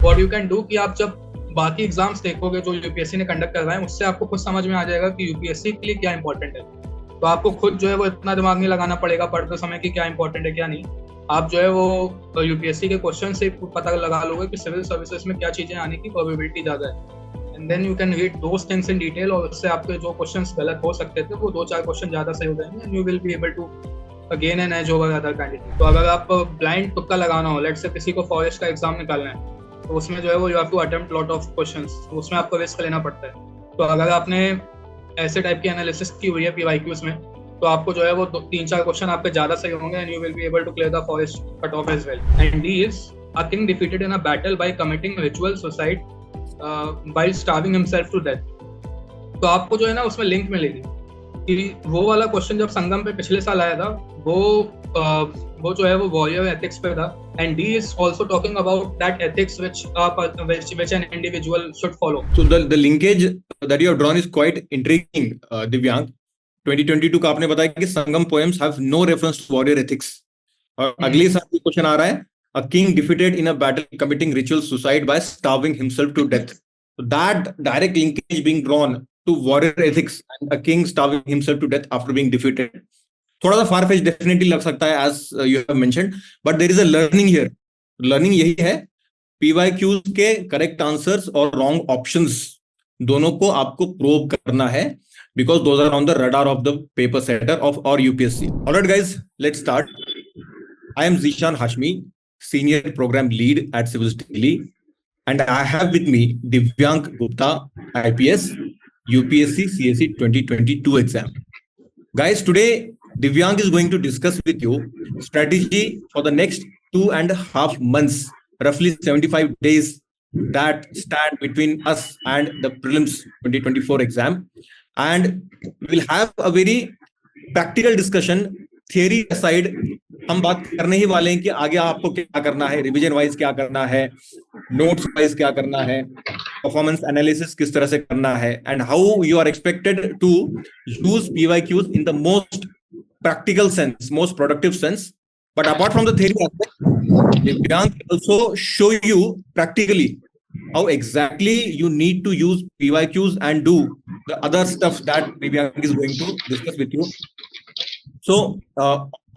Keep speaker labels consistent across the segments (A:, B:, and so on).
A: What you can do कि आप जब बाकी एग्जाम्स देखोगे जो यूपीएससी ने कंडक्ट कर रहा है, उससे आपको खुद समझ में आ जाएगा कि यूपीएससी के लिए क्या इंपॉर्टेंट है। तो आपको खुद जो है वो इतना दिमाग नहीं लगाना पड़ेगा पढ़ते समय कि क्या इंपॉर्टेंट है क्या नहीं। आप जो है वो यूपीएससी के क्वेश्चन से पता लगा लोगे कि सिविल सर्विसेज में क्या चीजें आने की प्रोबेबिलिटी ज्यादा है, and then you can read those things in detail, और उससे आपके जो क्वेश्चंस गलत हो सकते थे वो 2-4 क्वेश्चन ज्यादा सही हो जाएंगे, and you will be able to gain an edge over other candidate. तो अगर आप ब्लाइंड तुक्का लगाना हो, लेट्स से किसी को फॉरेस्ट का एग्जाम निकालना है, तो उसमें जो है वो you have to attempt lot of questions, उसमें आपको रिस्क लेना पड़ता है। तो अगर आपने ऐसे टाइप की एनालिसिस की हुई है पीवाईक्यूज में, तो आपको जो है वो 3-4 क्वेश्चन आपके ज्यादा सही होंगे, and you will be able to clear the forest cut off as well. And D is a king defeated in a battle by committing ritual suicide by starving himself to death. तो आपको जो है ना उसमें link मिलेगी कि वो वाला क्वेश्चन जब संगम पे पिछले साल आया था, वो जो है वो वॉरियर एथिक्स पे था, and D is also talking about that ethics which an individual should follow.
B: So the linkage that you have drawn is quite intriguing, Divyang. 2022 का आपने बताया कि संगम poems have no reference to warrior ethics. और अगले साल भी question आ रहा है, a king defeated in a battle committing ritual suicide by starving himself to death. So that direct linkage being drawn to warrior ethics and a king starving himself to death after being defeated, थोड़ा सा फार fetch definitely लग सकता है as you have mentioned, but there is a learning here. Learning यही है, PYQs के correct answers और wrong options दोनों को आपको प्रोब करना है, because those are on the radar of the paper setter of or UPSC. All right, guys, let's start. I am Zishan Hashmi, Senior Program Lead at Civils Delhi, and I have with me Divyank Gupta, IPS, UPSC CSE 2022 exam. Guys, today Divyank is going to discuss with you strategy for the next 2.5 months, roughly 75 days that stand between us and the prelims 2024 exam, and we will have a very practical discussion. Theory aside, हम बात करने ही वाले हैं कि आगे आपको क्या करना है, रिवीजन वाइज क्या करना है, नोट्स वाइज क्या करना है, परफॉर्मेंस एनालिसिस किस तरह से करना है, and how you are expected to use PYQs in the most practical sense, most productive sense. But apart from the theory aspect, Divyank also show you practically how exactly you need to use PYQs and do the other stuff that Divyank is going to discuss with you. So,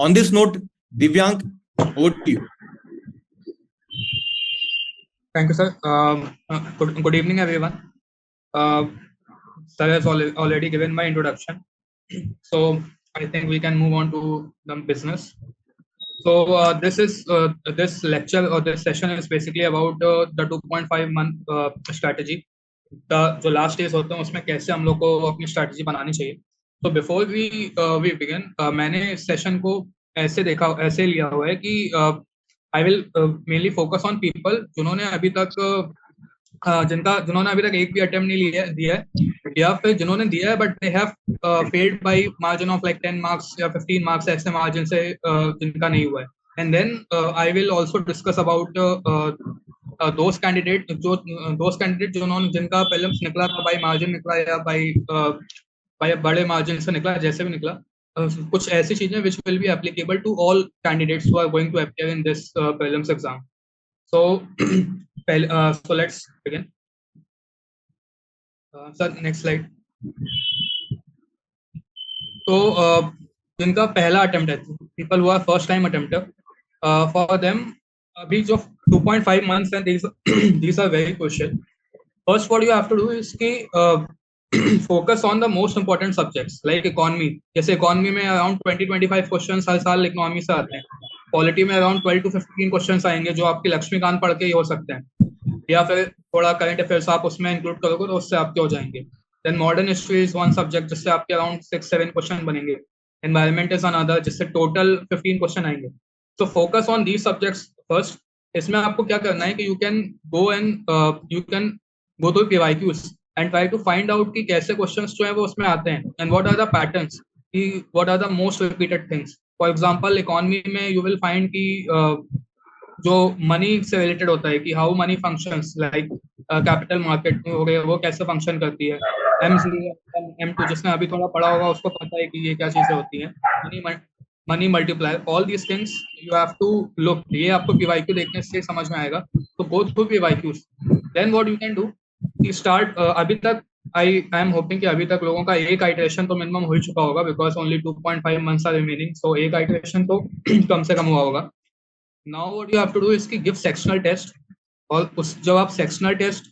B: on this note, Divyank, over to you.
A: Thank you, sir. Good evening, everyone. Sir has already given my introduction, so I think we can move on to the business. So this lecture or this session is basically about the 2.5 month strategy. जो last days होते हैं उसमें कैसे हम लोग को अपनी strategy बनानी चाहिए। तो बिफोर वी बिगिन, मैंने इस सेशन को ऐसे लिया हुआ है कि I will mainly focus on people जिन्होंने अभी तक एक भी अटेम्प्ट नहीं दिया है, या फिर जिन्होंने दिया है but they have failed bye margin of like 10 marks या 15 मार्क्स, ऐसे मार्जिन से जिनका नहीं हुआ है। And then I will also discuss about those candidate जिनका प्रीलिम्स निकला था बाय मार्जिन निकला या बाय बड़े मार्जिन से निकला, जैसे भी निकला, कुछ ऐसी चीजें which will be applicable to all candidates who are going to appear in this prelims exam. So let's begin. Sir, next slide. तो जिनका पहला अटेम्प्ट है, people who are first time attempter, for them अभी जो 2.5 months हैं, these are very crucial. First, what you have to do is कि focus on the most important subjects like economy. जैसे economy में around 20-25 questions हर साल economy से आते हैं। Polity में around 12 to 15 questions आएंगे जो आपके लक्ष्मीकांत पढ़ के ही हो सकते हैं, या फिर थोड़ा करंट अफेयर्स आप उसमें इंक्लूड करोगे तो उससे आपके हो जाएंगे। Then modern history is one subject जिससे आपके अराउंड 6-7 क्वेश्चन बनेंगे। एनवायरमेंट इज अनदर जिससे टोटल 15 क्वेश्चन आएंगे। So focus on these subjects first. इसमें आपको क्या करना है कि you can go through PYQs and try to find out कि कैसे क्वेश्चंस जो है वो उसमें आते हैं, and what are the patterns, कि what are the most repeated things. For example economy में यू विल फाइंड कि जो मनी से रिलेटेड होता है कि how many functions, like capital market हो गए वो कैसे फंक्शन करती है। M0 M2 जिसने अभी थोड़ा पढ़ा होगा उसको पता है कि ये क्या चीजें होती हैं। Money multiplier, all these things you have to look. ये आपको पीवाईक्यू देखने से समझ में आएगा, तो go through PYQs. Then what you can do कि स्टार्ट, अभी तक आई एम होपिंग कि अभी तक लोगों का एक आइटरेशन तो मिनिमम हो ही चुका होगा, because only 2.5 months are remaining, so एक आइटरेशन तो कम से कम हुआ होगा। Now what you have to do is कि गिव सेक्शनल टेस्ट, और उस जब आप सेक्शनल टेस्ट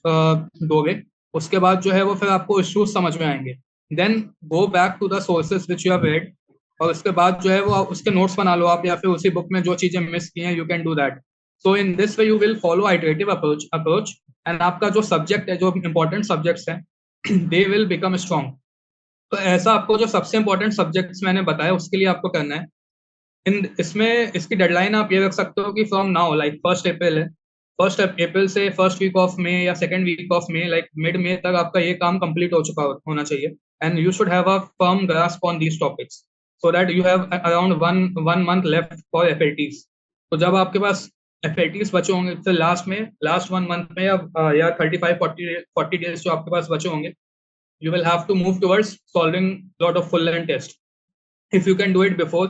A: दोगे, उसके बाद जो है वो फिर आपको इश्यूज समझ में आएंगे। Then go back to the sources which you have read, और उसके बाद जो है वो उसके नोट्स बना लो आप, या फिर उसी बुक में जो चीजें मिस की हैं, you can do that. So in this way you will follow iterative approach, and आपका जो सब्जेक्ट है, जो इंपॉर्टेंट सब्जेक्ट्स हैं, दे विल बिकम स्ट्रॉन्ग। तो ऐसा आपको जो सबसे इंपॉर्टेंट सब्जेक्ट्स मैंने बताया उसके लिए आपको करना है। इन इसमें इसकी डेडलाइन आप ये रख सकते हो कि फ्रॉम नाउ, लाइक 1 अप्रैल है, 1 अप्रैल से फर्स्ट वीक ऑफ मे या second week of May, like mid May तक आपका ये काम कंप्लीट हो चुका होना चाहिए। And you should have a firm grasp on these topics, so that you have around one month left for FATs. तो जब आपके पास एफएटीज बचे होंगे, फिर लास्ट 1 मंथ में या 35-40 डेज जो आपके पास बचे होंगे, you will have to move towards solving lot of full length test. If you can do it before,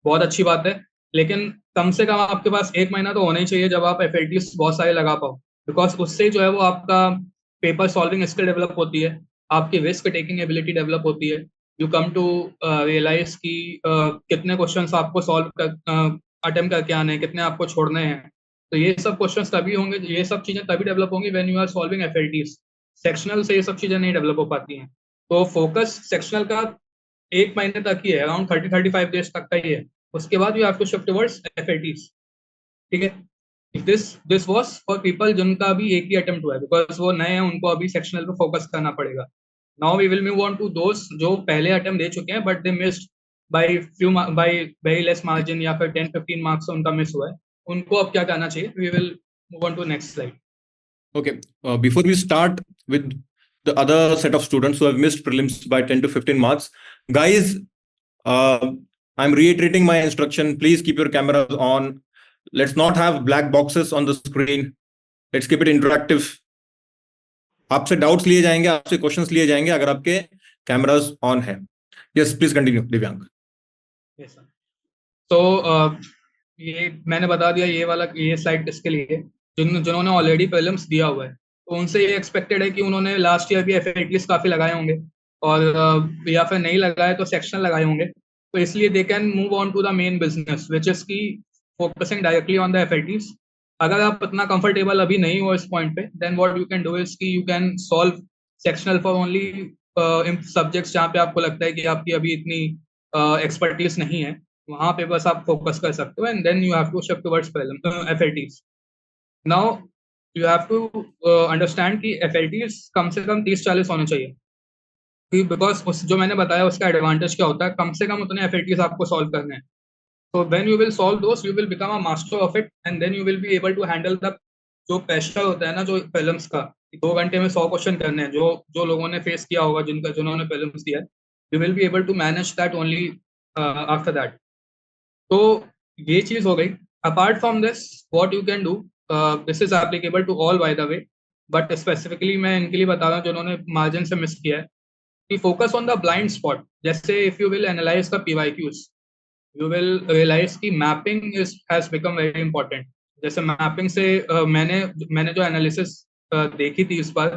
A: बहुत अच्छी बात है, लेकिन कम से कम आपके पास 1 महीना तो होना ही चाहिए जब आप एफएटीज बहुत सारे लगा पाओ, बिकॉज उससे जो है वो आपका पेपर सॉल्विंग स्किल डेवलप होती है, आपकी रिस्क टेकिंग एबिलिटी डेवलप होती है। यू कम टू रियलाइज कि कितने क्वेश्चंस आपको सॉल्व कर अटेम्प्ट करके आने हैं, कितने आपको छोड़ने हैं। तो ये सब क्वेश्चंस तभी होंगे, ये सब चीजें तभी डेवलप होंगी when you are solving FATs. Sectional से ये सब चीजें नहीं डेवलप हो पाती हैं। तो फोकस सेक्शनल का 1 महीने तक ही है, अराउंड 30-35 डेज तक का ही है। उसके बाद you have to shift towards FATs. ठीक है, दिस वाज फॉर पीपल जिनका अभी एक ही अटेम्प्ट हुआ है, बिकॉज वो नए हैं, उनको अभी सेक्शनल पे फोकस करना पड़ेगा। Now we will move on to those जो पहले अटेम्प्ट दे चुके हैं but they missed by very less margin, या फिर 10-15 मार्क्स उनका मिस हुआ है। उनको अब क्या करना चाहिए? We will move on to next slide.
B: Okay, before we start with the other set of students who have missed prelims by 10 to 15 marks, guys, I'm reiterating my instruction. Please keep your cameras on. Let's not have black boxes on the screen. Let's keep it interactive. आपसे doubts लिए जाएंगे, आपसे questions लिए जाएंगे अगर आपके cameras on है। Yes, please continue दिव्यांग।
A: Yes sir. तो ये मैंने बता दिया, ये स्लाइड किसके लिए है, जिन्होंने ऑलरेडी प्रीलिम्स दिया हुआ है, तो उनसे ये एक्सपेक्टेड है कि उन्होंने लास्ट ईयर भी एफएटीज काफी लगाए होंगे, और या फिर नहीं लगाए तो सेक्शनल लगाए होंगे। तो इसलिए they can move on to the main business which is की focusing directly on the FATs. अगर आप इतना कंफर्टेबल अभी नहीं हो इस पॉइंट पे, then what you can do is कि you can solve sectional for only subjects जहाँ पे आपको लगता है कि आपकी अभी इतनी एक्सपर्टीज नहीं है, वहां पे बस आप फोकस कर सकते हो, and then you have to shift towards FATs. Now you have to understand कि एफएटीज कम से कम 30-40 होने चाहिए, कि बिकॉज उस जो मैंने बताया उसका एडवांटेज क्या होता है, कम से कम उतने एफएटीज आपको सॉल्व करने हैं। So when you will solve those, you will become a master of it, and then you will be able to handle the जो प्रेशर होता है ना, जो प्रीलिम्स का 2 घंटे में 100 क्वेश्चन करने हैं, जो लोगों ने फेस किया होगा, जिन्होंने प्रीलिम्स दिया है, you will be able to manage that only after that. तो ये चीज हो गई। Apart from this what you can do, this is applicable to all by the way, but specifically मैं इनके लिए बता रहा हूँ जिन्होंने मार्जिन से मिस किया है, कि focus on the blind spot. जैसे if you will analyse the PYQs, you will realize कि mapping has become very important। जैसे मैपिंग से मैंने जो एनालिसिस देखी थी इस बार,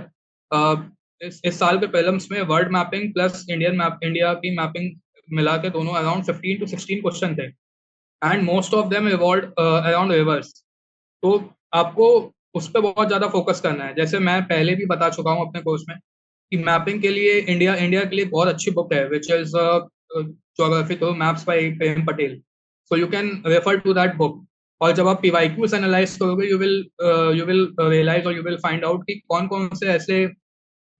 A: इस साल के प्रीलिम्स में वर्ड मैपिंग प्लस इंडिया की मैपिंग मिला के दोनों अराउंड 15 to 16 क्वेश्चन थे, and most of them revolve around reverse. तो आपको उस पर बहुत ज्यादा फोकस करना है। जैसे मैं पहले भी बता चुका हूँ अपने कोर्स में कि मैपिंग के लिए इंडिया के लिए बहुत अच्छी बुक है, which is geography through maps by Prem Patel. So you can refer to that book, और जब आप पीवाईक्यूज एनालाइज करोगे, यू विल रियलाइज और यू विल फाइंड आउट कि कौन कौन से ऐसे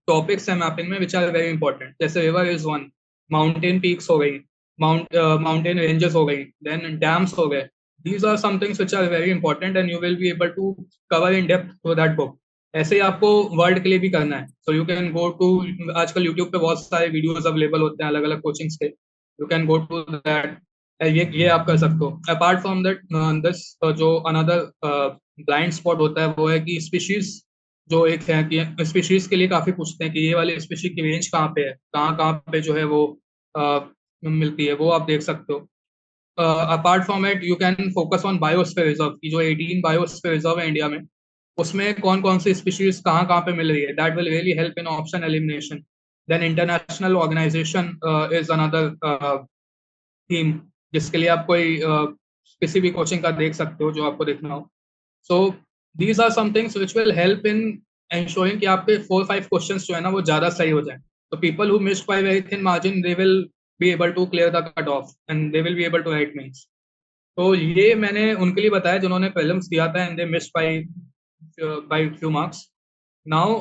A: टॉपिक्स हैं मैपिंग में विच आर वेरी इंपॉर्टेंट। जैसे river is one, mountain peaks हो गई, माउंटेन रेंजेस हो गई, देन डैम्स हो गए। These are some things which are very important and you will be able to cover in depth through that book। ऐसे ही आपको word के लिए भी करना है, so you can go to, आजकल YouTube पे बहुत सारे वीडियोस अवेलेबल होते हैं अलग अलग कोचिंग्स के, you can go to that। ये आप कर सकते हो। अपार्ट फ्रॉम दैट दिस जो अनदर ब्लाइंड स्पॉट होता है वो है कि स्पीशीज जो एक है, कि स्पीशीज के लिए काफी पूछते हैं कि ये वाली स्पीशीज की रेंज कहाँ पे है, कहाँ कहाँ पे जो है वो मिलती है, वो आप देख सकते हो। Apart from it you can focus on biosphere reserve की जो 18 बायोस्फीयर रिजर्व है इंडिया में, उसमें कौन कौन सी स्पीशीज कहाँ कहाँ पे मिल रही है, that will really help in option elimination. Then international organisation is another theme जिसके लिए आप कोई किसी भी कोचिंग का देख सकते हो जो आपको देखना हो. So these are some things which will help in ensuring कि आपके 4-5 क्वेश्चंस जो है ना वो ज्यादा सही हो जाए. तो people who missed by very thin margin they will be able to clear the cut off and they will be able to write mains. तो ये मैंने उनके लिए बताया जिन्होंने प्रीलिम्स दिया था and they missed by few marks. Now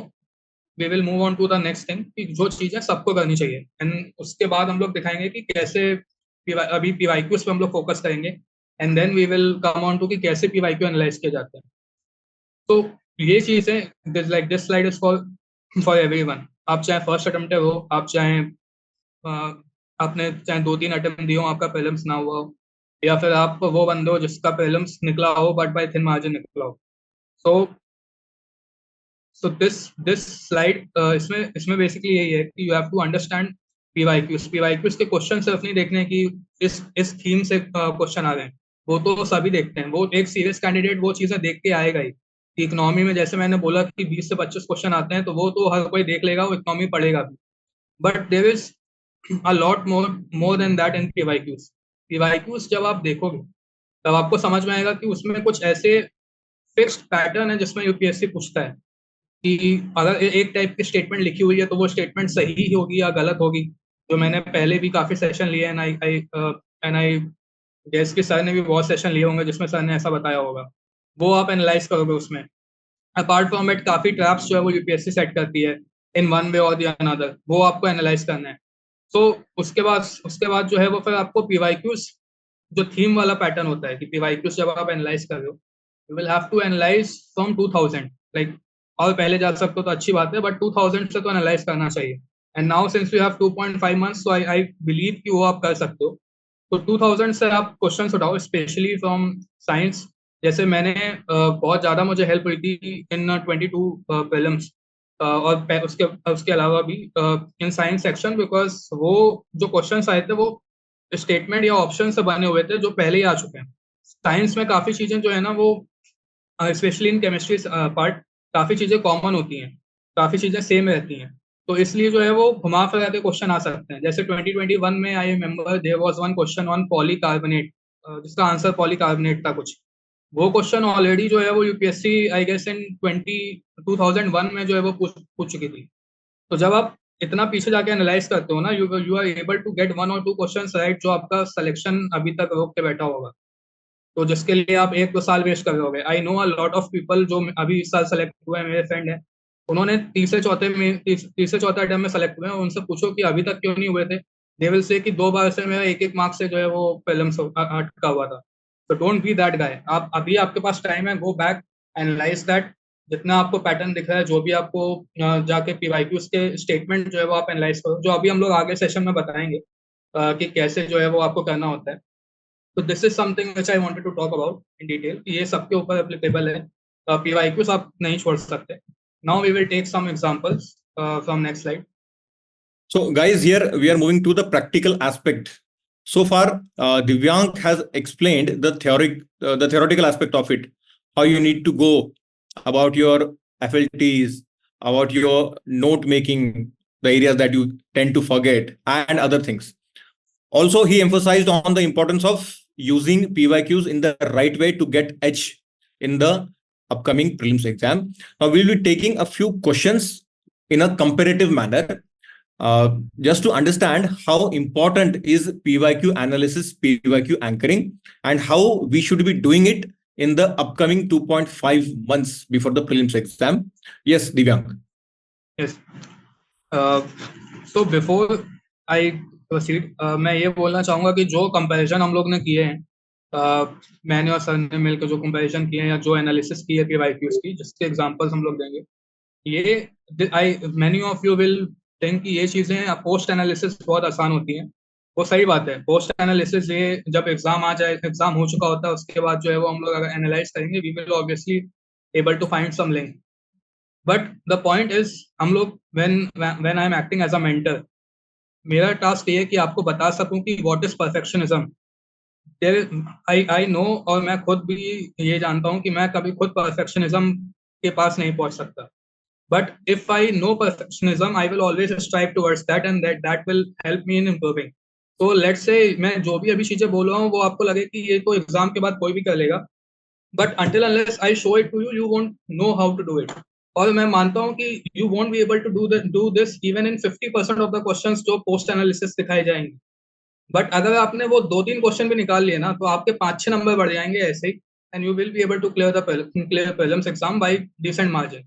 A: we will move on to the next thing कि जो चीजें सबको करनी चाहिए, एंड उसके बाद हम लोग दिखाएंगे कि कैसे अभी पीवाईक्यूज पे हम लोग फोकस करेंगे and then we will come on to कि कैसे पीवाईक्यू एनालाइज किए जाते हैं. तो ये चीजें like this slide is for for everyone. आप चाहे फर्स्ट अटेम्प्ट हो, आप चाहे आपने चाहे 2-3 अटेम्प्ट दिए हो, आपका प्रीलिम्स ना हुआ हो, या फिर आप वो बंदे हो जिसका प्रीलिम्स निकला हो बट बाय थिन मार्जिन निकला हो. सो दिस स्लाइड इसमें इसमें बेसिकली यही है कि you have to understand PYQs. PYQs के क्वेश्चन सिर्फ नहीं देखने की इस थीम से क्वेश्चन आ रहे हैं, वो तो सभी देखते हैं. वो एक सीरियस कैंडिडेट वो चीजें देख के आएगा ही. कि इकोनॉमी में जैसे मैंने बोला कि 20 से 25 क्वेश्चन आते हैं, तो वो तो हर कोई देख लेगा, वो इकोनॉमी पढ़ेगा भी. But there is a lot more than that in PYQs. PYQs जब आप देखोगे तब आपको समझ में आएगा कि उसमें कुछ ऐसे फिक्स्ड पैटर्न है जिसमें यूपीएससी पूछता है कि अगर एक टाइप की स्टेटमेंट लिखी हुई है तो वो स्टेटमेंट सही ही होगी या गलत होगी. जो मैंने पहले भी काफी सेशन लिए एंड आई गेस कि सर ने भी बहुत सेशन लिए होंगे जिसमें सर ने ऐसा बताया होगा, वो आप एनालाइज करोगे उसमें. अपार्ट फ्रॉम इट काफी ट्रैप्स जो है वो यूपीएससी सेट करती है इन वन वे और द अनदर, वो आपको एनालाइज करना है. तो उसके बाद जो है वो फिर आपको पीवाईक्यूज जो थीम वाला पैटर्न होता है कि पीवाईक्यूज जब आप एनालाइज कर रहे हो you will have to analyse from 2000 like, और पहले जा सकते हो तो अच्छी बात है बट 2000 से तो एनालाइज करना चाहिए. And now since you have 2.5 months so I believe कि वो आप कर सकते हो. तो 2000 से आप क्वेश्चन उठाओ स्पेशली फ्रॉम साइंस. जैसे मैंने बहुत ज़्यादा मुझे हेल्प हुई थी इन 22 प्रीलिम्स और उसके उसके अलावा भी इन साइंस सेक्शन, बिकॉज वो जो क्वेश्चंस आए थे वो स्टेटमेंट या ऑप्शन से बने हुए थे जो पहले ही आ चुके हैं. साइंस में काफ़ी चीज़ें जो है ना वो स्पेशली इन केमिस्ट्री पार्ट काफ़ी चीज़ें कॉमन होती हैं, काफ़ी चीज़ें सेम रहती हैं. तो इसलिए जो है वो घुमा फिरा के क्वेश्चन आ सकते हैं. जैसे 2021 में I remember there was one question on polycarbonate जिसका आंसर पॉलीकार्बोनेट था कुछ. वो क्वेश्चन ऑलरेडी जो है वो यूपीएससी आई गेस इन 2001 में जो है वो पूछ चुकी थी. तो जब आप इतना पीछे जाके एनालाइज करते हो ना you are able to get 1 और 2 क्वेश्चन राइट जो आपका सिलेक्शन अभी तक रोक के बैठा होगा. तो जिसके लिए आप 1-2 साल वेस्ट कर रहे होगे. I know a lot of people जो अभी इस साल सेलेक्ट हुए हैं, मेरे फ्रेंड हैं, उन्होंने तीसरे चौथे अटेम्प्ट में सेलेक्ट हुए हैं. उनसे पूछो कि अभी तक क्यों नहीं हुए थे, दे विल से कि 2 बार से मेरा 1-1 मार्क्स से जो है वो प्रीलिम्स अटका हुआ था. तो डोंट बी दैट गाय. आप अभी आपके पास टाइम है, गो बैक एनालाइज दैट. जितना आपको पैटर्न दिख रहा है, जो भी आपको जाके पीवाईक्यूज के स्टेटमेंट जो है वो आप एनालाइज करो, जो अभी हम लोग आगे सेशन में बताएंगे कि कैसे जो है वो आपको करना होता है. तो this is something which I wanted to talk about in detail. ये सबके ऊपर एप्लीकेबल है. पीवाईक्यूज आप नहीं छोड़ सकते. Now we will take some examples from next slide.
B: So, guys, here we are moving to the practical aspect. So far, Divyank has explained the theoretical aspect of it, how you need to go about your FLTs, about your note making, the areas that you tend to forget, and other things. Also, he emphasized on the importance of using PYQs in the right way to get edge in the upcoming prelims exam. Now, we'll be taking a few questions in a comparative manner. Just to understand how important is PYQ analysis, PYQ anchoring, and how we should be doing it in the upcoming 2.5 months before the prelims exam. Yes, Divyank.
A: Yes. So before I proceed, मैं ये बोलना चाहूँगा कि जो comparison हम लोग ने किए हैं, मैंने और सर ने मिलकर जो कंपैरिजन किए हैं या जो एनालिसिस की है पीवाईक्यूज की, जिसके एग्जांपल्स हम लोग देंगे, ये I many of you will think कि ये चीज़ें पोस्ट एनालिसिस बहुत आसान होती हैं. वो सही बात है. पोस्ट एनालिसिस ये जब एग्जाम आ जाए, एग्जाम हो चुका होता है, उसके बाद जो है वो हम लोग अगर एनालाइज करेंगे we will obviously able to find some link. But the point is हम लोग when I am acting as a mentor, मेरा टास्क ये है कि आपको बता सकूं कि what is perfectionism. I know, और मैं खुद भी ये जानता हूँ कि मैं कभी खुद परफेक्शनिज्म के पास नहीं पहुंच सकता. But if I know perfectionism, I will always strive towards that, and that will help me in improving. तो लेट्स से मैं जो भी अभी चीजें बोल रहा हूँ वो आपको लगे कि ये तो एग्जाम के बाद कोई भी कर लेगा, but until unless I show it to you, you won't know how to do it. और मैं मानता हूँ कि you won't be able to do this even in 50% of the questions जो पोस्ट एनालिसिस दिखाए जाएंगे. बट अगर आपने वो 2-3 क्वेश्चन भी निकाल लिए ना, तो आपके 5-6 नंबर बढ़ जाएंगे ऐसे ही, and you will be able to clear prelims exam by decent margin.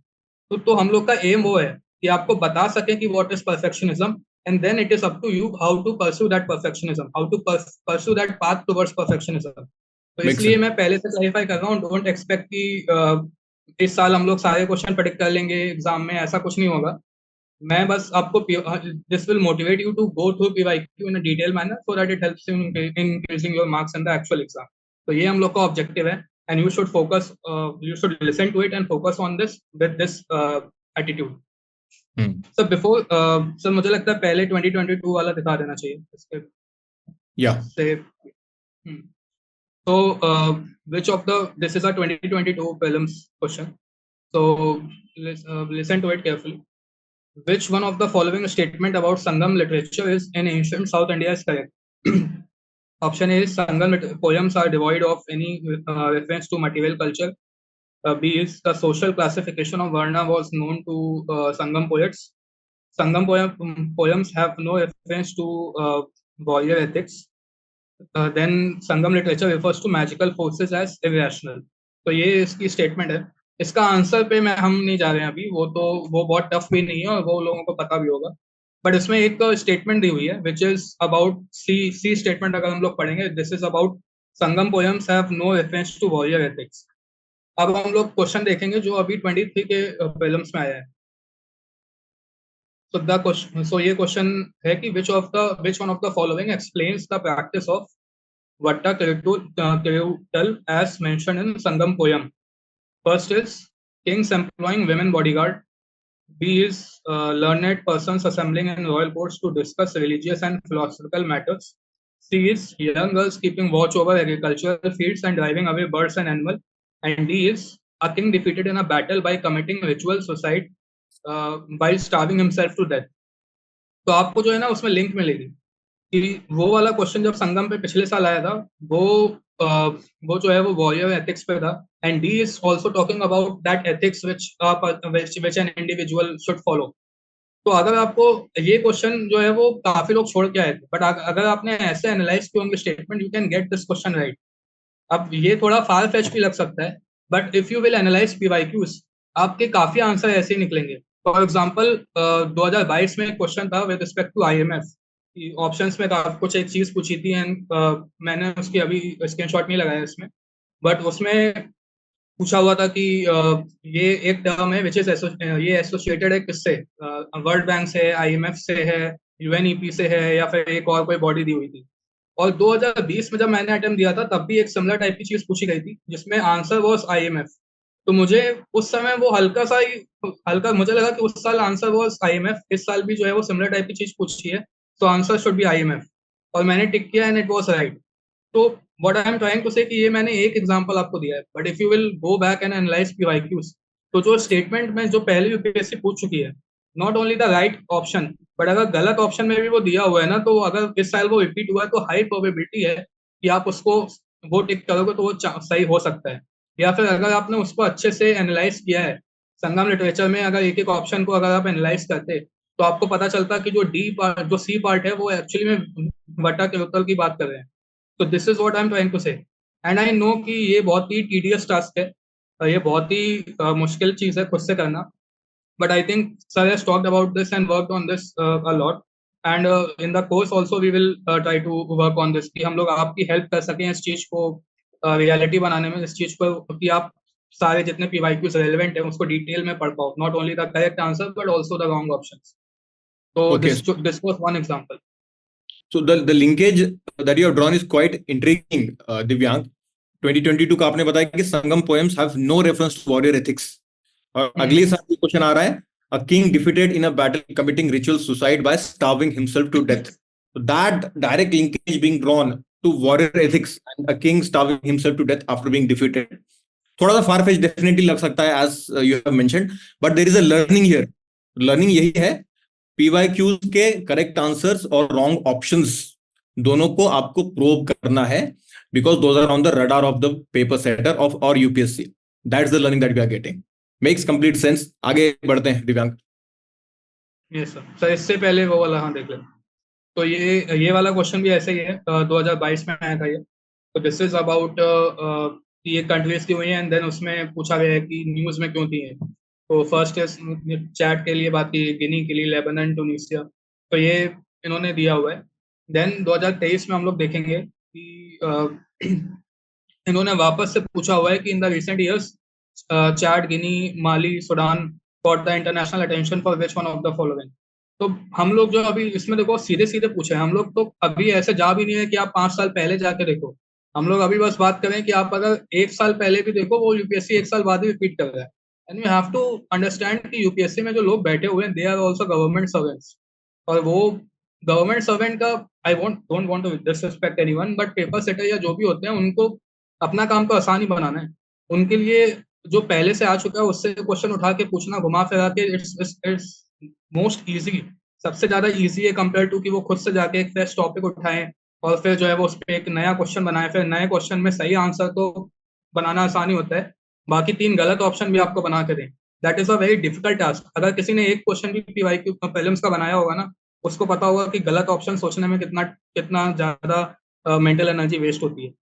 A: तो हम लोग का एम वो है कि आपको बता सके कि what is perfectionism, and then it is up to you how to pursue that perfectionism, how to pursue that path towards perfectionism. तो
B: Makes
A: इसलिए
B: sense.
A: मैं पहले से क्लैरिफाई कर रहा हूँ, डोंट एक्सपेक्ट कि इस साल हम लोग सारे क्वेश्चन प्रेडिक्ट कर लेंगे एग्जाम में, ऐसा कुछ नहीं होगा. मैं बस आपको this will motivate you to go through PYQ in a detail manner so that it helps you in increasing your marks in the actual exam. तो ये हम लोग का ऑब्जेक्टिव है, and you should focus, you should listen to it and focus on this with this attitude. Sir before, sir मुझे लगता है पहले 2022 वाला दिखा देना चाहिए इसके
B: Yeah.
A: से. So, which of the, this is a 2022 prelims question. So, listen to it carefully. Which one of the following statement about Sangam literature is in ancient South India is correct? Option A is Sangam poems are devoid of any reference to material culture. B is the social classification of Varna was known to Sangam poets. Sangam poems have no reference to warrior ethics. Then Sangam literature refers to magical forces as irrational. तो ये इसकी statement है. इसका answer पे हम नहीं जा रहे हैं अभी, वो बहुत टफ भी नहीं है और वो लोगों को पता भी होगा. बट इसमें एक स्टेटमेंट दी हुई है which is about C statement. अगर हम लोग पढ़ेंगे, this is about Sangam poems have no reference to warrior ethics. अब हम लोग क्वेश्चन देखेंगे जो अभी 23 के प्रीलिम्स में आया है. So the question, so ये क्वेश्चन है कि which one of the following explains the practice of Vatta Kiruttal as mentioned in Sangam poem? First is kings employing women bodyguard. B is learned persons assembling in royal courts to discuss religious and philosophical matters. C is young girls keeping watch over agricultural fields and driving away birds and animals. And D is a king defeated in a battle by committing ritual suicide by starving himself to death. तो आपको जो है ना उसमें link मिलेगी कि वो वाला क्वेश्चन जब संगम पे पिछले साल आया था, वो जो है वो वॉरियर एथिक्स पे था. And D is also talking about that ethics which an individual should follow. तो अगर आपको ये क्वेश्चन जो है वो काफी लोग छोड़ के आए थे, बट अगर आपने ऐसे एनालाइज किया होंगे statement, you can get this question right. अब ये थोड़ा फार फेच भी लग सकता है, but if you will analyse PYQs, आपके काफी आंसर ऐसे ही निकलेंगे. फॉर एग्जाम्पल 2022 में एक क्वेश्चन था with respect to IMF. Options में कुछ एक चीज पूछी थी, एंड मैंने उसकी अभी स्क्रीनशॉट नहीं लगाया इसमें, बट उसमें पूछा हुआ था कि ये एक टर्म है विच इज ये एसोसिएटेड है किससे, वर्ल्ड बैंक से, IMF से है, UNEP से है, या फिर एक और कोई बॉडी दी हुई थी. और 2020 में जब मैंने अटेम्प्ट दिया था तब भी एक सिमिलर टाइप की चीज पूछी गई थी जिसमें आंसर वाज IMF. तो मुझे उस समय वो हल्का मुझे लगा कि उस साल आंसर वाज IMF, इस साल भी जो है वो सिमिलर टाइप की चीज पूछी है, तो आंसर शुड बी IMF. और मैंने टिक किया and it was right. So what I am trying to say कि ये मैंने एक एग्जांपल आपको दिया है, but if you will go back and analyse PYQs, तो जो स्टेटमेंट में जो पहले यूपीएससी पूछ चुकी है, not only the right option, but अगर गलत ऑप्शन में भी वो दिया हुआ है ना, तो अगर इस साल वो रिपीट हुआ है तो हाई प्रोबेबिलिटी है कि आप उसको वो टिक करोगे तो वो सही हो सकता है. या फिर अगर आपने उसको अच्छे से एनालाइज किया है, संगम लिटरेचर में अगर एक एक ऑप्शन को अगर आप एनालाइज करते, तो आपको पता चलता कि जो सी पार्ट है वो एक्चुअली में वट्टा के उत्तर की बात कर रहे हैं. तो this is what I am trying to say. And I know कि ये बहुत ही टीडियस टास्क है, ये बहुत ही मुश्किल चीज है खुद से करना, but I think sir has talked about this and worked on this a lot, and in the course also we will try to work on this, कि हम लोग आपकी हेल्प कर सकें इस चीज को रियलिटी बनाने में, इस चीज को कि आप सारे जितने पीवाईक्यूज रेलेवेंट है उसको डिटेल में पढ़ पाओ, not only the correct answer but also the wrong options. तो this was one example.
B: So the linkage that you have drawn is quite intriguing, Divyang. 2022 का आपने बताया कि संगम poems have no reference to warrior ethics. और अगले साल question आ रहा है, a king defeated in a battle committing ritual suicide by starving himself to death. So that direct linkage being drawn to warrior ethics and a king starving himself to death after being defeated. थोड़ा सा फार fetch definitely लग सकता है as you have mentioned, but there is a learning here. Learning यही है, PYQs के correct answers और wrong options दोनों को आपको प्रोव करना है, because those are on the radar of the paper setter of और UPSC. That's the learning that we are getting. Makes complete sense. आगे बढ़ते हैं दिव्यांग.
A: Yes sir. सर इससे पहले वो वाला, हाँ देख ले. तो ये वाला क्वेश्चन भी ऐसे ही है, 2022 में आया था ये. तो दिस इज अबाउट ये कंट्रीज की हुई है, एंड देन उसमें पूछा गया है कि न्यूज में क्यों थी है. तो फर्स्ट है चैट के लिए बात की, गिनी के लिए, लेबनान, टूनिसिया. तो ये इन्होंने दिया हुआ है. देन 2023 में हम लोग देखेंगे कि इन्होंने वापस से पूछा हुआ है कि in the recent years chat, Guinea, Mali, Sudan got the international attention for which one of the following. तो हम लोग जो अभी इसमें देखो सीधे सीधे पूछे हैं हम लोग, तो अभी ऐसे जा भी नहीं है कि आप 5 साल पहले जाके देखो. हम लोग अभी बस बात करें कि आप अगर 1 साल पहले भी देखो, वो यूपीएससी 1 साल बाद भी रिपीट कर रहा है. And you have to understand कि यूपीएससी में जो लोग बैठे हुए हैं, they are also government servants. और वो गवर्नमेंट सर्वेंट का, I don't want to disrespect anyone, but paper setter या जो भी होते हैं, उनको अपना काम को आसान ही बनाना है. उनके लिए जो पहले से आ चुका है उससे क्वेश्चन उठा के पूछना, घुमा फिरा के, इट्स मोस्ट ईजी. सबसे ज्यादा ईजी है कंपेयर टू कि वो खुद से जाके एक फ्रेश टॉपिक उठाएं और फिर जो है वो उस पर एक नया क्वेश्चन बनाए. फिर नए क्वेश्चन में सही आंसर तो बनाना आसानी होता है, बाकी 3 गलत ऑप्शन भी आपको बना के दें, that is a very difficult task. अगर किसी ने एक क्वेश्चन भी पीवाईक्यू प्रीलिम्स का बनाया होगा ना, उसको पता होगा कि गलत ऑप्शन सोचने में कितना कितना ज्यादा मेंटल एनर्जी वेस्ट होती है.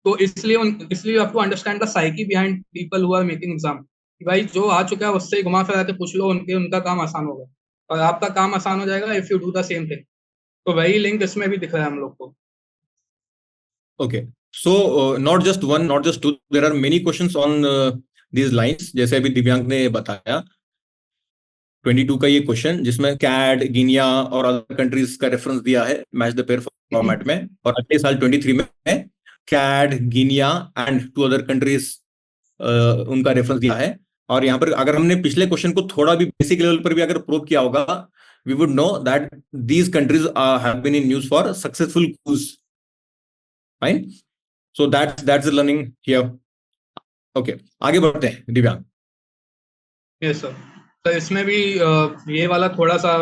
A: तो इसलिए you have to understand the psyche behind people who are making exam. कि भाई जो आ चुका है उससे घुमा फिरा के पूछ लो, उनका काम आसान होगा और आपका काम आसान हो जाएगा if you do the same thing. तो वही लिंक इसमें भी दिख रहा है हम लोग को.
B: Okay, so not just one, not just two, there are many questions on these lines. जैसे अभी दिव्यांग ने बताया 22 का ये क्वेश्चन, जिसमें कैड, गिनिया और अदर कंट्रीज का रेफरेंस दिया है मैच द पेयर फॉर्मेट में, और अगले साल 23 में Chad, Guinea and 2 other countries उनका रेफरेंस दिया है. और यहाँ पर अगर हमने पिछले क्वेश्चन को थोड़ा भी बेसिक लेवल पर भी अगर प्रूव किया होगा, we would know that these countries have been in news for successful coups. Fine, so that's the learning here. Okay, आगे बढ़ते हैं दिव्यांग.
A: Yes sir. तो इसमें भी ये वाला थोड़ा सा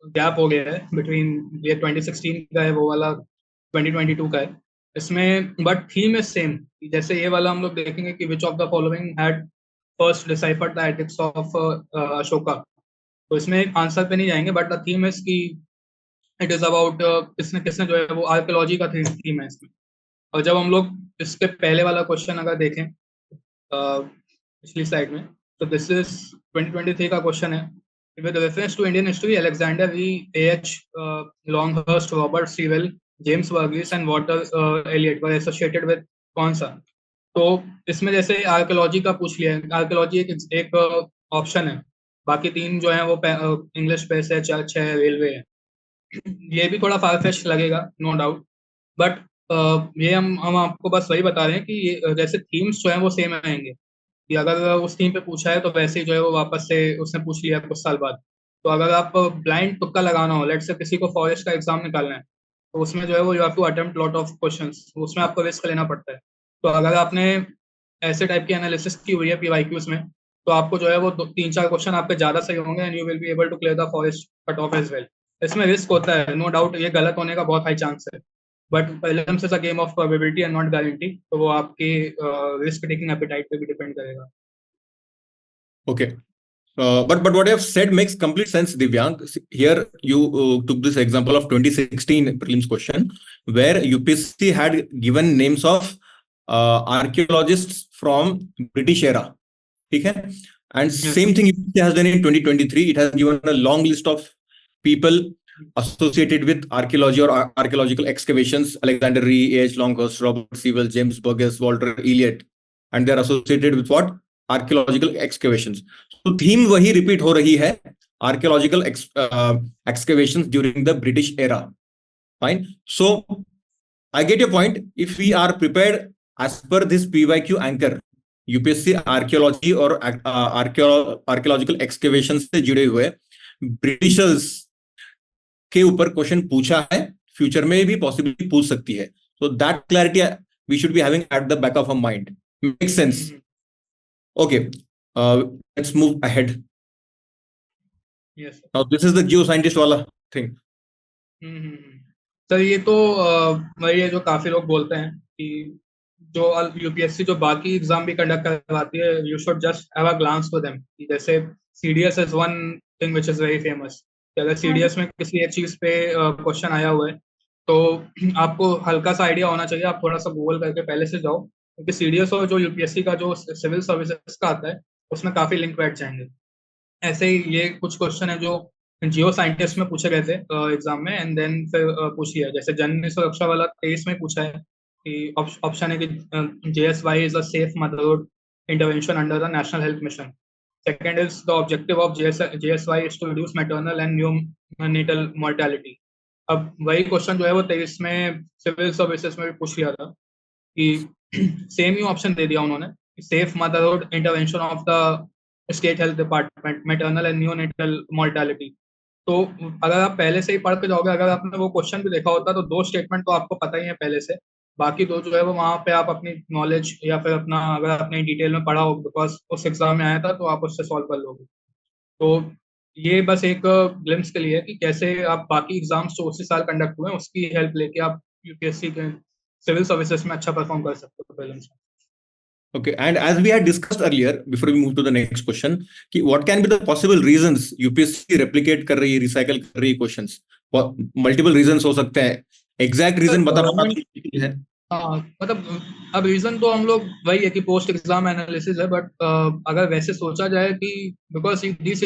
A: गैप हो गया है बिटवीन, ये 2016 का है, वो वाला 2022 का है. इसमें बट थीम इज सेम. जैसे ये वाला हम लोग देखेंगे कि which of the following had first deciphered the ethics of Ashoka. तो इसमें आंसर पे नहीं जाएंगे, बट द थीम इज कि इट इज अबाउट किसने किसने जो है वो आर्कियोलॉजी का थीम है इसमें. और जब हम लोग इसके पहले वाला क्वेश्चन अगर देखें पिछली स्लाइड में, तो दिस इज 2023 का क्वेश्चन है. With reference to Indian history, Alexander V H Longhurst, Robert Sewell, James वर्गीस and Walter Elliot were associated with कौन सा. तो इसमें जैसे आर्कियोलॉजी का पूछ लिया है, आर्कियोलॉजी एक ऑप्शन है, बाकी 3 जो है वो इंग्लिश पे से 6 रेलवे है. ये भी थोड़ा फारफेच लगेगा, नो डाउट, बट ये हम आपको बस वही बता रहे हैं कि ये जैसे थीम्स जो है वो सेम आएंगे, कि अगर उस थीम पे पूछा है तो वैसे ही जो है वो वापस से उसने पूछ लिया कुछ साल बाद. तो अगर आप ब्लाइंड तुक्का लगाना हो, लेट से किसी को फॉरेस्ट का एग्जाम निकालना है, तो उसमें जो है वो you have to attempt lot of questions, उसमें आपको रिस्क लेना पड़ता है. तो अगर आपने ऐसे टाइप की एनालिसिस की हुई है पीवाईक्यूज में, तो आपको जो है वो 3-4 क्वेश्चन आपके ज्यादा सही होंगे and you will be able to clear the forest cut off as well. इसमें रिस्क होता है, नो डाउट, ये गलत होने का बहुत हाई चांस है, but prelims is a game of probability and not guarantee. तो वो आपके रिस्क टेकिंग एपेटाइट पे भी डिपेंड करेगा.
B: Okay, but what I have said makes complete sense, Divyang. Here you took this example of 2016 prelims question, where UPSC had given names of archaeologists from British era. Okay, and same thing UPSC has done in 2023. It has given a long list of people associated with archaeology or archaeological excavations: Alexander Ree, A.H. Longhurst, Robert Sewell, James Burgess, Walter Elliot, and they are associated with what? Archaeological excavations. तो theme वही repeat हो रही है, archaeological excavations during the British era. Fine, so I get your point. If we are prepared as per this PYQ anchor, UPSC archaeology और archaeological excavations से जुड़े हुए Britishers के ऊपर क्वेश्चन पूछा है, फ्यूचर में भी पॉसिबिलिटी पूछ सकती है. So that clarity we should be having at the back of our mind. Makes sense. Okay, let's move ahead.
A: Yes sir.
B: Now this is the geoscientist wala thing.
A: Sir ये तो वही है जो काफी लोग बोलते हैं कि जो यूपीएससी जो बाकी एग्जाम भी कंडक्ट करवाती है, you should just have a glance to them. जैसे CDS is one thing which is very famous. अगर सीडीएस में किसी एक चीज पे क्वेश्चन आया हुआ है तो आपको हल्का सा आइडिया होना चाहिए, आप थोड़ा सा गूगल करके पहले से जाओ, क्योंकि सीडीएस और जो यूपीएससी का जो सिविल सर्विसेज का आता है उसमें काफी लिंक बैठ जाएंगे। ऐसे ही ये कुछ क्वेश्चन है जो जियो साइंटिस्ट में पूछे गए थे एग्जाम में, एंड देन फिर पूछी है। जैसे जननी सुरक्षा वाला 23 में पूछा है कि ऑप्शन है कि JSY is a safe motherhood intervention under the National Health Mission. Second is the objective of JSY is to reduce maternal and neonatal mortality. अब वही क्वेश्चन जो है वो 23 में सिविल सर्विसेज में भी पूछ लिया था कि सेम ही ऑप्शन दे दिया उन्होंने, safe motherhood intervention of the state health department, maternal and neonatal mortality. तो अगर आप पहले से ही पढ़ के जाओगे, अगर आपने वो क्वेश्चन भी देखा होता तो दो स्टेटमेंट तो आपको पता ही है पहले से, बाकी दो जो है वो वहां पे आप अपनी नॉलेज या फिर अपना अगर आपने डिटेल में पढ़ा हो बिकॉज उस एग्जाम में आया था तो आप उससे सॉल्व कर लोगे। तो ये बस एक ग्लिम्स के लिए है कि कैसे आप बाकी एग्जाम्स जो उसी साल कंडक्ट हुए हैं उसकी हेल्प लेके आप यूपीएससी के सिविल सर्विसेज में अच्छा परफॉर्म कर सकते हो प्रीलिम्स में।
B: Okay, and as we had discussed earlier, before we move to the next question, what can be the possible reasons UPSC replicate कर रही है, recycle कर रही है questions? Multiple reasons हो सकते हैं, exact reason बता पाना है।
A: हाँ मतलब अब रीजन तो हम लोग वही है कि पोस्ट एग्जाम एनालिसिस है, बट अगर वैसे सोचा जाए कि बिकॉज दिस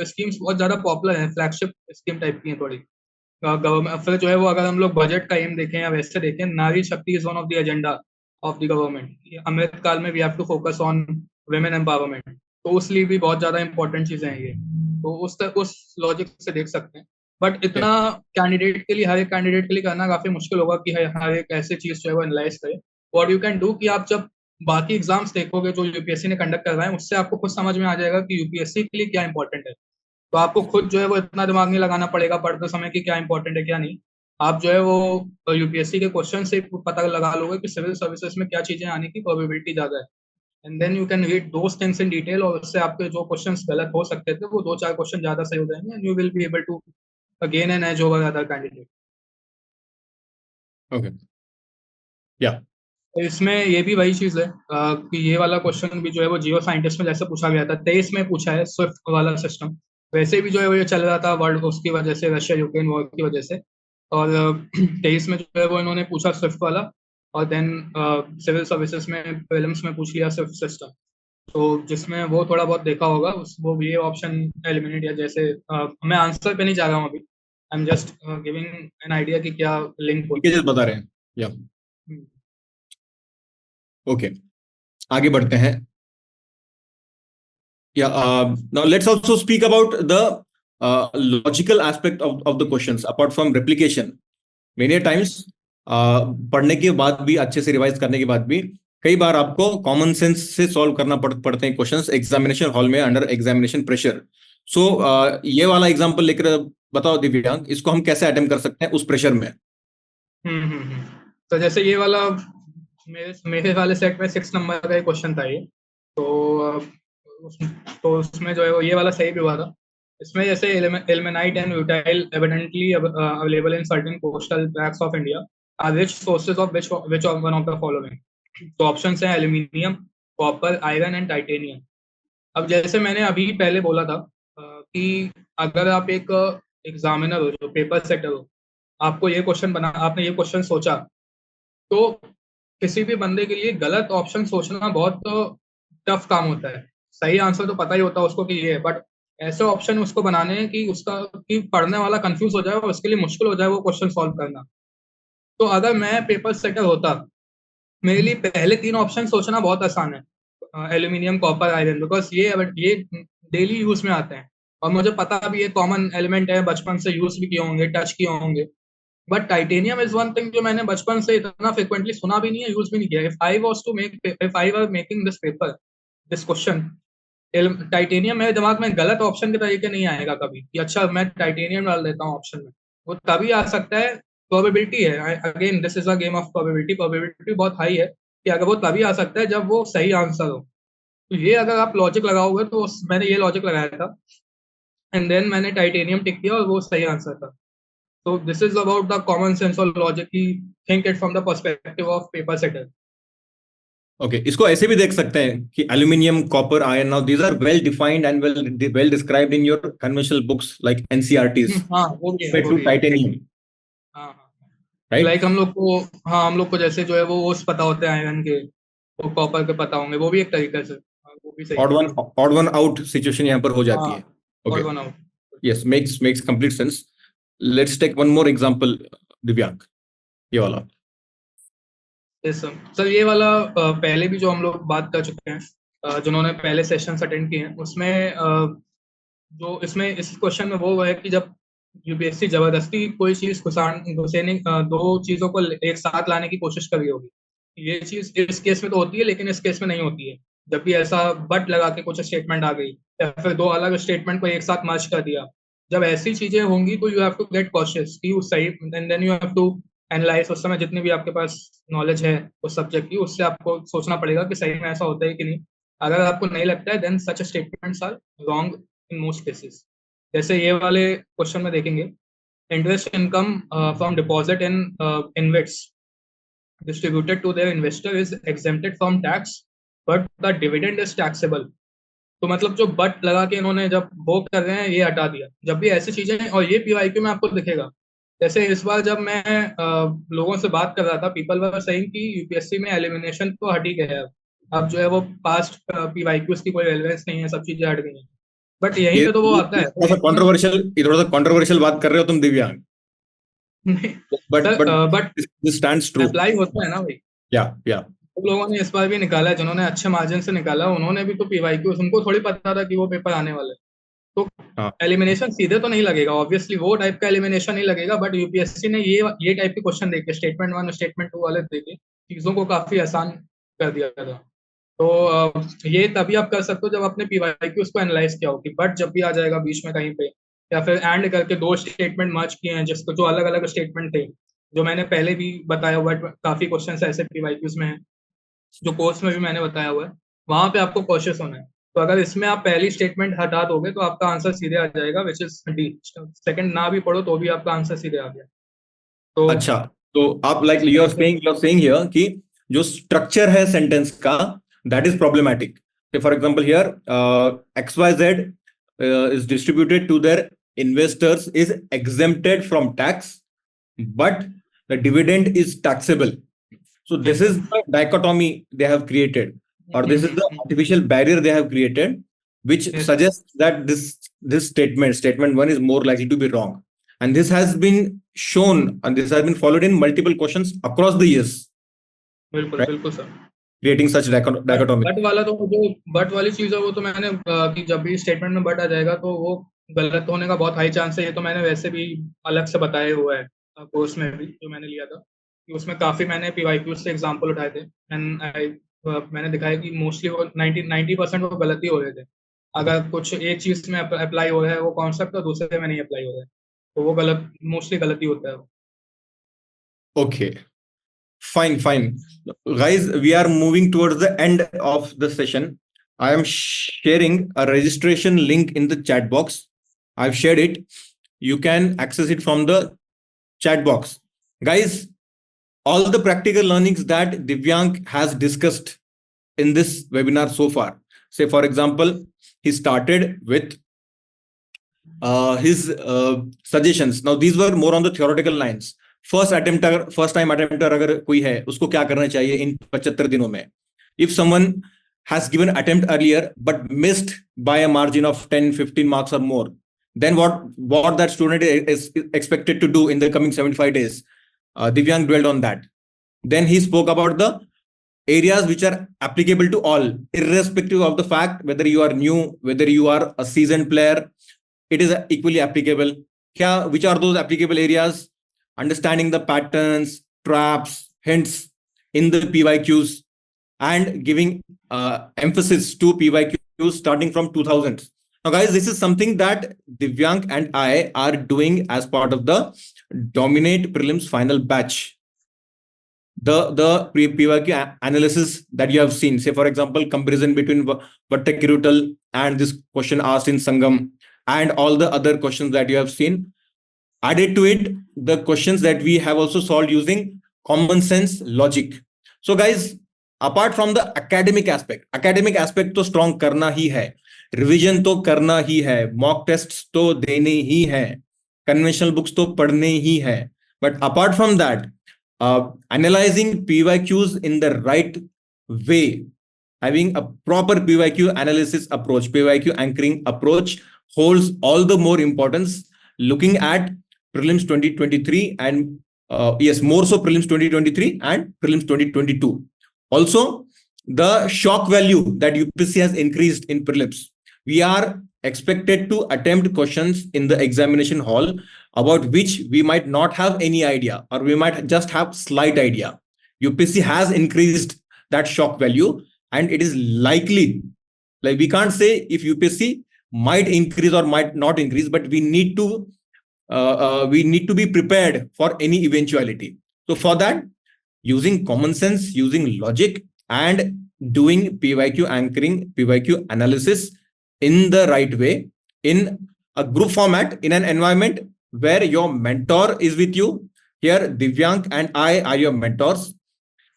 A: स्कीम्स बहुत ज्यादा पॉपुलर है, फ्लैगशिप स्कीम टाइप की है थोड़ी गवर्नमेंट। फिर जो है वो अगर हम लोग बजट का एम देखें या वैसे देखें, नारी शक्ति is one of the agenda of the government. अमृतकाल में we have to focus on women empowerment, तो उस लिए भी बहुत ज्यादा इंपॉर्टेंट चीजें हैं ये, तो उस लॉजिक से देख सकते हैं। बट इतना कैंडिडेट के लिए, हर एक कैंडिडेट के लिए करना काफी मुश्किल होगा कि हर एक ऐसे चीज जो है वो एनालाइज करे। व्हाट यू कैन डू कि आप जब बाकी एग्जाम्स देखोगे जो यूपीएससी ने कंडक्ट करवाए हैं उससे आपको खुद समझ में आ जाएगा कि यूपीएससी के लिए क्या इंपॉर्टेंट है। तो आपको खुद जो है वो इतना दिमाग नहीं लगाना पड़ेगा पढ़ते समय कि क्या इंपॉर्टेंट है क्या नहीं। आप जो है वो यूपीएससी के क्वेश्चन से पता लगा लोगे कि सिविल सर्विसेज में क्या चीजें आने की प्रोबेबिलिटी ज्यादा है, and then you can read those things in detail, और उससे आपके जो क्वेश्चंस गलत हो सकते थे वो दो चार क्वेश्चन ज्यादा सही हो जाएंगे, and you will be able to gain an edge over other candidate.
B: Okay. Yeah.
A: तो इसमें ये भी वही चीज है कि ये वाला क्वेश्चन भी जो है वो जियो साइंटिस्ट में जैसे पूछा गया था 23 में पूछा है, स्विफ्ट वाला सिस्टम वैसे भी जो है वो ये चल रहा था वर्ल्ड उसकी वजह से, रशिया यूक्रेन वॉर की वजह से। और 23 में जो है वो इन्होंने पूछा स्विफ्ट वाला, और देन सिविल सर्विसेज में प्रीलिम्स में पूछ लिया स्विफ्ट सिस्टम। तो जिसमें वो थोड़ा बहुत देखा होगा वो ये ऑप्शन एलिमिनेट, या जैसे मैं आंसर पे नहीं जा रहा हूँ अभी, I am just giving an idea कि क्या लिंक
B: होती है, बता रहे हैं। या ओके, आगे बढ़ते हैं। या now let's also speak about the logical aspect of the questions apart from replication. Many times पढ़ने के बाद भी, अच्छे से रिवाइज करने के बाद भी, कई बार आपको कॉमन सेंस से सॉल्व करना पड़ते हैं क्वेश्चंस एग्जामिनेशन हॉल में अंडर एग्जामिनेशन प्रेशर। सो ये वाला एग्जांपल लेकर बताओ दिव्यांग, इसको हम कैसे अटेम्प्ट कर सकते हैं उस प्रेशर में?
A: तो जैसे ये वाला मेरे वाले सेट में 6 नंबर का क्वेश्चन था ये, तो उसमें जो है वो ये वाला सही भी हुआ था। इसमें जैसे ilmenite and butyl evidently available in certain coastal tracts of India are rich sources of which of one of the following? तो ऑप्शंस हैं aluminium, copper, iron and titanium. अब जैसे मैंने अभी पहले बोला था कि अगर आप एक एग्जामिनर हो, जो पेपर सेटर हो, आपको ये क्वेश्चन आपने ये क्वेश्चन सोचा, तो किसी भी बंदे के लिए गलत ऑप्शन सोचना बहुत टफ काम होता है। सही आंसर तो पता ही होता है उसको कि ये है, बट ऐसे ऑप्शन उसको बनाने हैं कि कि पढ़ने वाला कंफ्यूज हो जाए और उसके लिए मुश्किल हो जाए वो क्वेश्चन सॉल्व करना। तो अगर मैं पेपर सेटर होता, मेरे लिए पहले 3 ऑप्शन सोचना बहुत आसान है, एल्यूमिनियम, कॉपर, आयरन, बिकॉज ये डेली यूज में आते हैं और मुझे पता भी ये कॉमन एलिमेंट है, बचपन से यूज भी किए होंगे, टच किए होंगे। But titanium is one thing जो मैंने बचपन से इतना फ्रिक्वेंटली सुना भी नहीं है, यूज भी नहीं किया। If I were making this paper, this question, titanium मेरे दिमाग में गलत ऑप्शन के तरीके नहीं आएगा कभी कि अच्छा मैं टाइटेनियम डाल देता हूँ ऑप्शन में। वो तभी आ सकता है प्रोबेबिलिटी है, again this is a game of probability बहुत हाई है कि अगर वो तभी आ सकता है जब वो सही आंसर हो। तो ये अगर आप लॉजिक लगाओगे तो मैंने ये लॉजिक लगाया था, एंड देन मैंने टाइटेनियम टिक किया और वो सही आंसर था। तो this is about the common sense और लॉजिक की, think it from the perspective of paper setter.
B: Okay, इसको ऐसे भी देख सकते हैं कि aluminium, copper, iron, now these are well defined and well described in your conventional books like NCERTs,
A: हाँ वो भी है,
B: compared
A: वो
B: to
A: भी है।
B: titanium,
A: हाँ हाँ।
B: right?
A: लाइक हम लोग को, हाँ हम लोग को जैसे जो है वो ओस पता होते हैं आयरन के, वो कॉपर के पता होंगे, वो भी एक तरीके से, हाँ, वो भी सही
B: odd
A: है।
B: one odd one out situation यहाँ पर हो जाती
A: हाँ,
B: है।
A: और
B: ओके,
A: बनाओ।
B: Yes, makes complete sense. Let's take one more example, दिव्यांग, ये वाला।
A: यस सर, सर ये वाला पहले भी जो हम लोग बात कर चुके हैं, जिन्होंने पहले सेशंस अटेंड किए हैं उसमें, जो इसमें इस क्वेश्चन में वो है कि जब यूपीएससी जबरदस्ती कोई चीज घुसेने, दो चीजों को एक साथ लाने की कोशिश कर रही होगी। ये चीज इस केस में तो होती है, लेकिन इस केस में नहीं होती है। जब भी ऐसा बट लगा के कुछ स्टेटमेंट आ गई, या फिर दो अलग स्टेटमेंट को एक साथ मर्ज कर दिया, जब ऐसी चीजें होंगी तो you have to get cautious कि उस सही, and then you have to analyse. उस समय जितनी भी आपके पास नॉलेज है उस सब्जेक्ट की, उससे आपको सोचना पड़ेगा कि सही में ऐसा होता है कि नहीं। अगर आपको नहीं लगता है, then such statements are wrong in most cases. जैसे ये वाले क्वेश्चन में देखेंगे, interest income from deposit in InvITs distributed to their investor is exempted from tax, but the dividend is taxable। तो मतलब जो बट लगा के इन्होंने जब वो कर रहे हैं, ये हटा दिया। जब भी ऐसी चीजें हैं, और ये पीवाईक्यू में आपको दिखेगा। जैसे इस बार जब मैं लोगों से बात कर रहा था, पीपल वर सेइंग कि यूपीएससी में एलिमिनेशन तो हट ही गया है। अब जो है वो पास्ट पीवाईक्यूज की कोई रेलेवेंस नहीं है, सब चीजें हट गई हैं। बट यहीं
B: ये
A: पे तो वो आता है
B: थोड़ा सा कंट्रोवर्शियल बात कर रहे हो तुम, दिव्यांग, but
A: sir but
B: this stands true.
A: Apply होता है ना भाई।
B: या
A: तो लोगों ने इस बार भी निकाला है, जिन्होंने अच्छे मार्जिन से निकाला, उन्होंने भी तो पीवाईक्यू, उनको थोड़ी पता था कि वो पेपर आने वाले हैं। तो
B: हाँ,
A: एलिमिनेशन सीधे तो नहीं लगेगा, ऑब्वियसली वो टाइप का एलिमिनेशन नहीं लगेगा, बट यूपीएससी ने ये टाइप के क्वेश्चन देके, स्टेटमेंट वन स्टेटमेंट टू वाले देके चीजों को काफी आसान कर दिया था। तो ये तभी आप कर सकते हो जब आपने पीवाईक्यूज को एनालाइज किया हो, कि बट जब भी आ जाएगा बीच में कहीं पे, या फिर एंड करके दो स्टेटमेंट मर्ज किए हैं जिसको, जो अलग अलग स्टेटमेंट थे, जो मैंने पहले भी बताया हुआ है, काफी क्वेश्चन ऐसे पीवाईक्यूज में है, जो कोर्स में भी मैंने बताया हुआ है। वहां पे आपको कॉशियस होना है। तो अगर इसमें आप पहली स्टेटमेंट हटा दोगे तो आपका आंसर सीधे आ जाएगा, विच इज डी। सेकंड ना भी पढ़ो तो भी आपका आंसर सीधे आ गया। तो
B: अच्छा, तो आप like you are saying here कि जो स्ट्रक्चर है सेंटेंस का, that is problematic. For example here, XYZ is distributed to their investors is exempted from tax, but the dividend is taxable. So this is the dichotomy they have created, or this is the artificial barrier they have created, which
A: yes,
B: suggests that this statement one is more likely to be wrong. And this has been shown, and this has been followed in multiple questions across the years,
A: बिल्कुल
B: right?
A: बिल्कुल sir.
B: Creating such dichotomy.
A: But वाला तो, जो but वाली चीज है वो तो मैंने कि जब भी स्टेटमेंट में बट आ जाएगा तो वो गलत होने का बहुत हाई चांस है। ये तो मैंने वैसे भी अलग से बताया हुआ है कोर्स में भी, जो मैंने लिया था, कि उसमें काफी मैंने पीवाईक्यू से एग्जांपल उठाए थे, एंड मैंने दिखाया कि मोस्टली वो 90% वो गलती हो रहे थे। अगर कुछ एक चीज में अप्लाई हो रहा है वो कॉन्सेप्ट, और दूसरे में नहीं अप्लाई हो रहा है, तो वो गलत, मोस्टली गलती होता है।
B: Okay, fine. Guys, we are moving towards the end of the session. I am sharing a registration link in the chat box. I've shared it. You can access it from the chat box. Guys, all the practical learnings that Divyang has discussed in this webinar so far. Say, for example, he started with his suggestions. Now, these were more on the theoretical lines. First time attempter अगर कोई है, उसको क्या करना चाहिए इन 75 दिनों में? If someone has given attempt earlier but missed by a margin of 10-15 marks or more, then what that student is expected to do in the coming 75 days? Divyang dwelled on that. Then he spoke about the areas which are applicable to all, irrespective of the fact whether you are new, whether you are a seasoned player, it is equally applicable. Which are those applicable areas? Understanding the patterns, traps, hints in the PYQs, and giving emphasis to PYQs starting from 2000s. Now, guys, this is something that Divyank and I are doing as part of the Dominate Prelims Final Batch. The PYQ analysis that you have seen, say for example, comparison between Vattakiruttal and this question asked in Sangam, and all the other questions that you have seen. Added to it, the questions that we have also solved using common sense logic. So guys, apart from the academic aspect तो strong करना ही है, revision तो करना ही है, mock tests तो देने ही है, conventional books तो पढ़ने ही है. But apart from that, analyzing PYQs in the right way, having a proper PYQ analysis approach, PYQ anchoring approach holds all the more importance looking at prelims 2023 and yes, more so prelims 2023 and prelims 2022. Also, the shock value that UPSC has increased in prelims. We are expected to attempt questions in the examination hall about which we might not have any idea, or we might just have slight idea. UPSC has increased that shock value, and it is likely, like we can't say if UPSC might increase or might not increase, but we need to be prepared for any eventuality. So for that, using common sense, using logic, and doing PYQ anchoring, PYQ analysis in the right way, in a group format, in an environment where your mentor is with you. Here, Divyank and I are your mentors.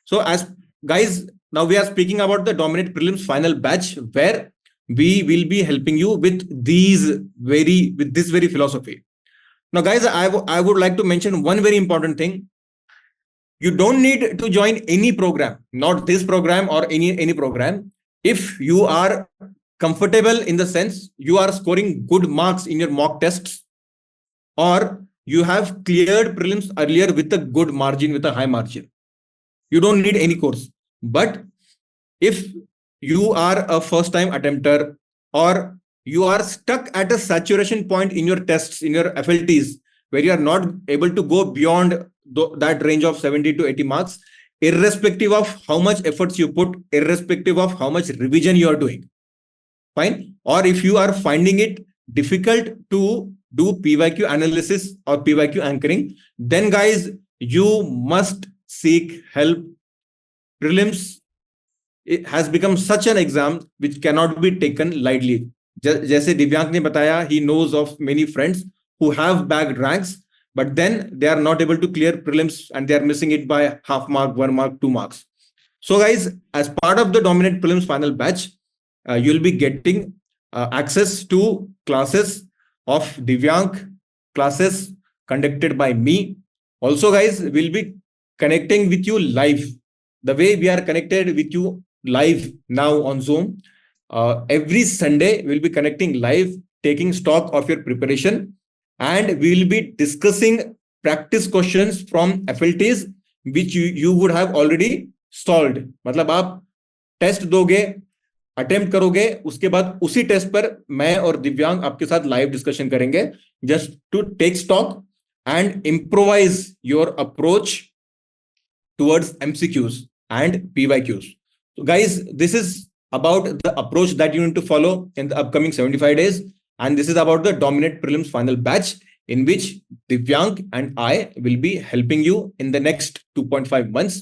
B: So as guys, now we are speaking about the Dominate Prelims Final Batch, where we will be helping you with this very philosophy. Now guys, I would like to mention one very important thing. You don't need to join any program, not this program or any program. If you are comfortable in the sense you are scoring good marks in your mock tests, or you have cleared prelims earlier with a good margin, with a high margin, you don't need any course. But if you are a first time attempter, or you are stuck at a saturation point in your tests, in your FLTs, where you are not able to go beyond that range of 70 to 80 marks, irrespective of how much efforts you put, irrespective of how much revision you are doing, fine. Or if you are finding it difficult to do PYQ analysis or PYQ anchoring, then guys, you must seek help. Prelims, it has become such an exam which cannot be taken lightly. जैसे दिव्यांक ने बताया, he knows of many friends who have bagged ranks, but then they are not able to clear prelims and they are missing it by half mark, 1 mark, 2 marks. So guys, as part of the Dominate Prelims Final Batch, you'll be getting access to classes of Divyank, classes conducted by me. Also guys, we'll be connecting with you live. The way we are connected with you live now on Zoom, every Sunday we'll be connecting live, taking stock of your preparation, and we will be discussing practice questions from FLTs which you would have already solved. मतलब आप test दोगे, attempt करोगे, उसके बाद उसी test पर मैं और दिव्यांग आपके साथ लाइव डिस्कशन करेंगे, just to take stock and improvise your approach towards MCQs and PYQs. So guys, this is about the approach that you need to follow in the upcoming 75 days. And this is about the Dominate Prelims Final Batch, in which Divyank and I will be helping you in the next 2.5 months.